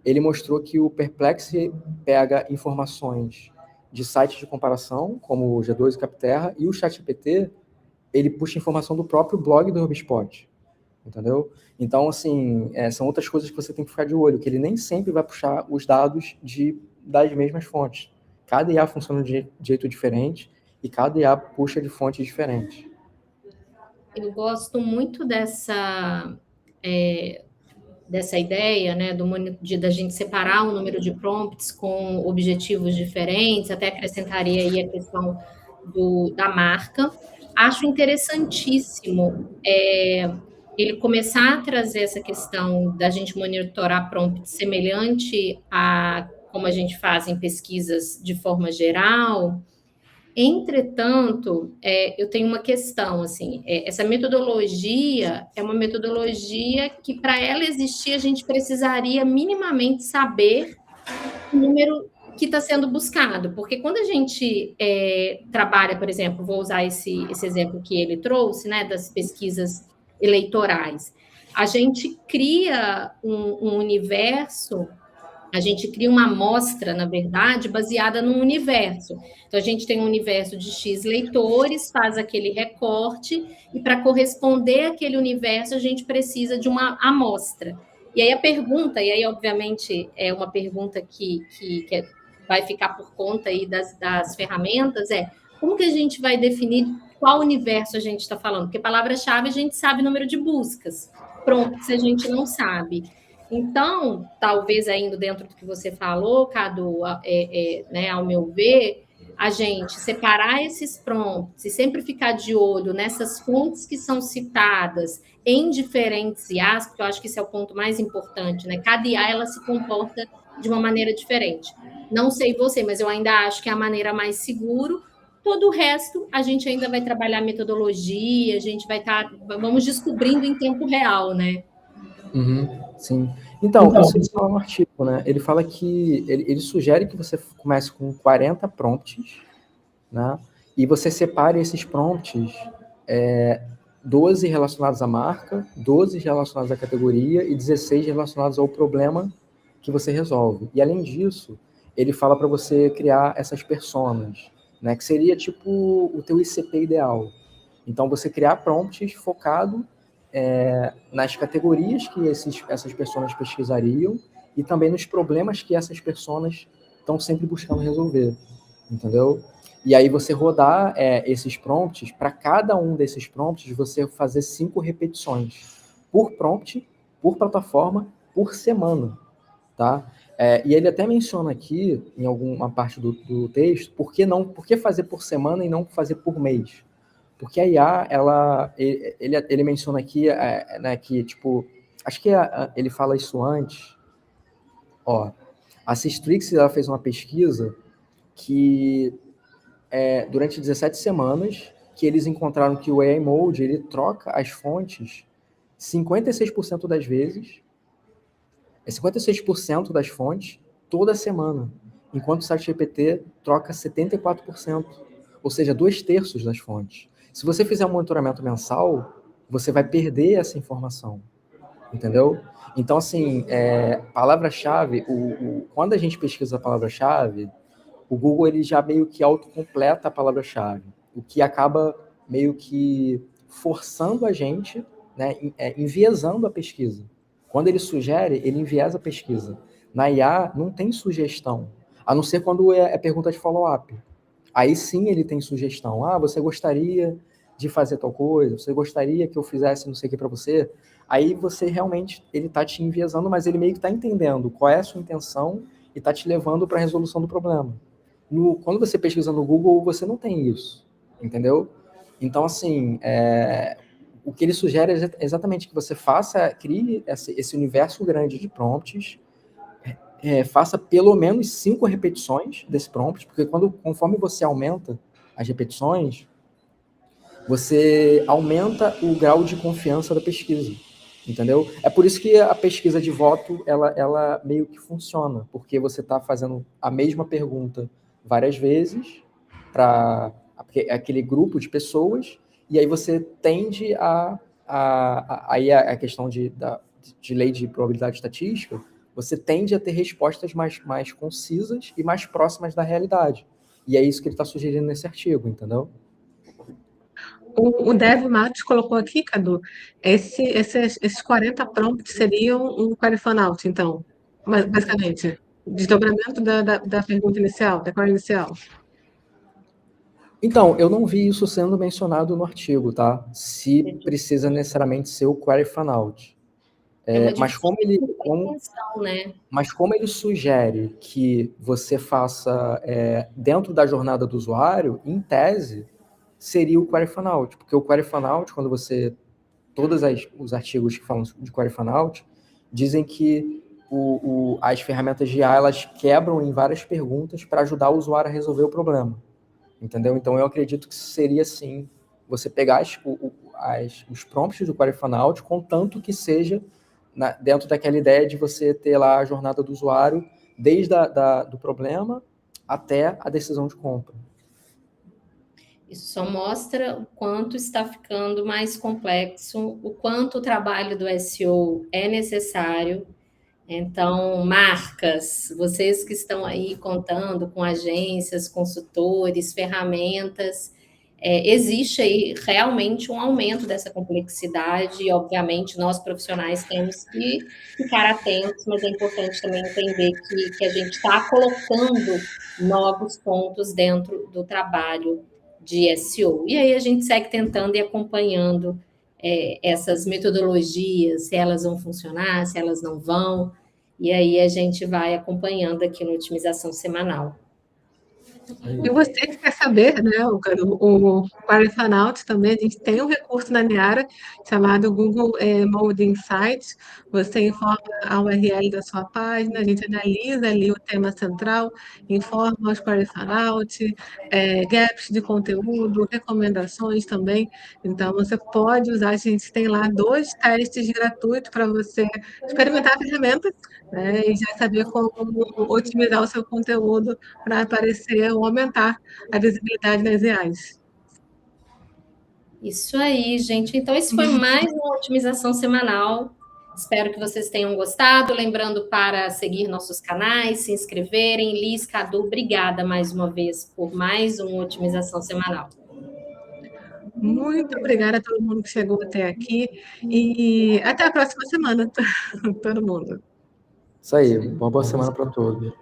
ele mostrou que o Perplexity pega informações de sites de comparação, como o G2 e Capterra, e o ChatGPT, ele puxa informação do próprio blog do HubSpot, entendeu? Então, assim, são outras coisas que você tem que ficar de olho, que ele nem sempre vai puxar os dados das mesmas fontes. Cada IA funciona de jeito diferente e cada IA puxa de fontes diferentes. Eu gosto muito dessa ideia, né, da gente separar o número de prompts com objetivos diferentes, até acrescentaria aí a questão da marca. Acho interessantíssimo ele começar a trazer essa questão da gente monitorar prompts semelhante a como a gente faz em pesquisas de forma geral. Entretanto, eu tenho uma questão, assim, essa metodologia é uma metodologia que, para ela existir, a gente precisaria minimamente saber o número que está sendo buscado, porque quando a gente trabalha, por exemplo, vou usar esse exemplo que ele trouxe, né, das pesquisas eleitorais, a gente cria um universo. A gente cria uma amostra, na verdade, baseada num universo. Então, a gente tem um universo de X leitores, faz aquele recorte, e para corresponder àquele universo, a gente precisa de uma amostra. E aí a pergunta, e aí, obviamente, é uma pergunta que vai ficar por conta aí das ferramentas, como que a gente vai definir qual universo a gente está falando? Porque palavra-chave a gente sabe o número de buscas, prompts a gente não sabe. Então, talvez ainda dentro do que você falou, Cadu, né, ao meu ver, a gente separar esses prompts e sempre ficar de olho nessas fontes que são citadas em diferentes IAs, porque eu acho que esse é o ponto mais importante, né? Cada IA, ela se comporta de uma maneira diferente. Não sei você, mas eu ainda acho que é a maneira mais segura. Todo o resto, a gente ainda vai trabalhar metodologia, a gente vamos descobrindo em tempo real, né? Uhum, sim. Então, isso ele fala no artigo, né? Ele fala que ele sugere que você comece com 40 prompts, né? E você separe esses prompts, 12 relacionados à marca, 12 relacionados à categoria e 16 relacionados ao problema que você resolve. E além disso, ele fala para você criar essas personas, né? Que seria tipo o teu ICP ideal. Então, você criar prompts focado nas categorias que essas pessoas pesquisariam e também nos problemas que essas pessoas estão sempre buscando resolver, entendeu? E aí você rodar esses prompts, para cada um desses prompts, você fazer 5 repetições por prompt, por plataforma, por semana, tá? E ele até menciona aqui, em alguma parte do texto, por que fazer por semana e não fazer por mês? Porque a IA, ele menciona aqui, né, que, tipo, acho que ele fala isso antes, ó, a Systrix, ela fez uma pesquisa que, durante 17 semanas, que eles encontraram que o AI Mode, ele troca as fontes 56% das vezes, 56% das fontes, toda semana, enquanto o ChatGPT troca 74%, ou seja, 2/3 das fontes. Se você fizer um monitoramento mensal, você vai perder essa informação, entendeu? Então, assim, palavra-chave, quando a gente pesquisa a palavra-chave, o Google ele já meio que autocompleta a palavra-chave, o que acaba meio que forçando a gente, né, enviesando a pesquisa. Quando ele sugere, ele enviesa a pesquisa. Na IA, não tem sugestão, a não ser quando é pergunta de follow-up. Aí sim ele tem sugestão. Você gostaria de fazer tal coisa? Você gostaria que eu fizesse não sei o que para você? Aí você realmente, ele está te enviesando, mas ele meio que está entendendo qual é a sua intenção e está te levando para a resolução do problema. Quando você pesquisa no Google, você não tem isso, entendeu? Então, assim, o que ele sugere é exatamente que você crie esse universo grande de prompts, faça pelo menos 5 repetições desse prompt, porque conforme você aumenta as repetições, você aumenta o grau de confiança da pesquisa. entendeu? É por isso que a pesquisa de voto, ela meio que funciona, porque você está fazendo a mesma pergunta várias vezes para aquele grupo de pessoas, e aí você tende aí a questão de lei de probabilidade estatística, você tende a ter respostas mais concisas e mais próximas da realidade. E é isso que ele está sugerindo nesse artigo, entendeu? O Dev Matos colocou aqui, Cadu, esses 40 prompts seriam um Qualifonaut, então, basicamente, desdobramento da pergunta inicial, da query inicial. Então, eu não vi isso sendo mencionado no artigo, tá? Se precisa necessariamente ser o Query Fanout. É uma Mas como ele, definição, né? mas como ele sugere que você faça dentro da jornada do usuário, em tese, seria o Query Fanout, porque o Query Fanout, quando você todos os artigos que falam de Query Fanout dizem que as ferramentas de IA elas quebram em várias perguntas para ajudar o usuário a resolver o problema, entendeu? Então eu acredito que seria sim você pegar os prompts do Query Fanout, contanto que seja dentro daquela ideia de você ter lá a jornada do usuário desde do problema até a decisão de compra. Isso só mostra o quanto está ficando mais complexo, o quanto o trabalho do SEO é necessário. Então, marcas, vocês que estão aí contando com agências, consultores, ferramentas, existe aí realmente um aumento dessa complexidade e, obviamente, nós profissionais temos que ficar atentos, mas é importante também entender que a gente está colocando novos pontos dentro do trabalho de SEO. E aí a gente segue tentando e acompanhando essas metodologias, se elas vão funcionar, se elas não vão. E aí a gente vai acompanhando aqui no Otimização Semanal. E você que quer saber, né, o Qualifanaut também, a gente tem um recurso na Niara chamado Google Mode Insights. Você informa a URL da sua página, a gente analisa ali o tema central, informa os Qualifanaut, gaps de conteúdo, recomendações também. Então, você pode usar, a gente tem lá 2 testes gratuitos para você experimentar a ferramenta, né, e já saber como otimizar o seu conteúdo para aparecer ou aumentar a visibilidade nas IAs. Isso aí, gente. Então, esse foi mais uma otimização semanal. Espero que vocês tenham gostado. Lembrando para seguir nossos canais, se inscreverem. Liz, Cadu, obrigada mais uma vez por mais uma otimização semanal. Muito obrigada a todo mundo que chegou até aqui e até a próxima semana, todo mundo. Isso aí, uma boa semana para todos.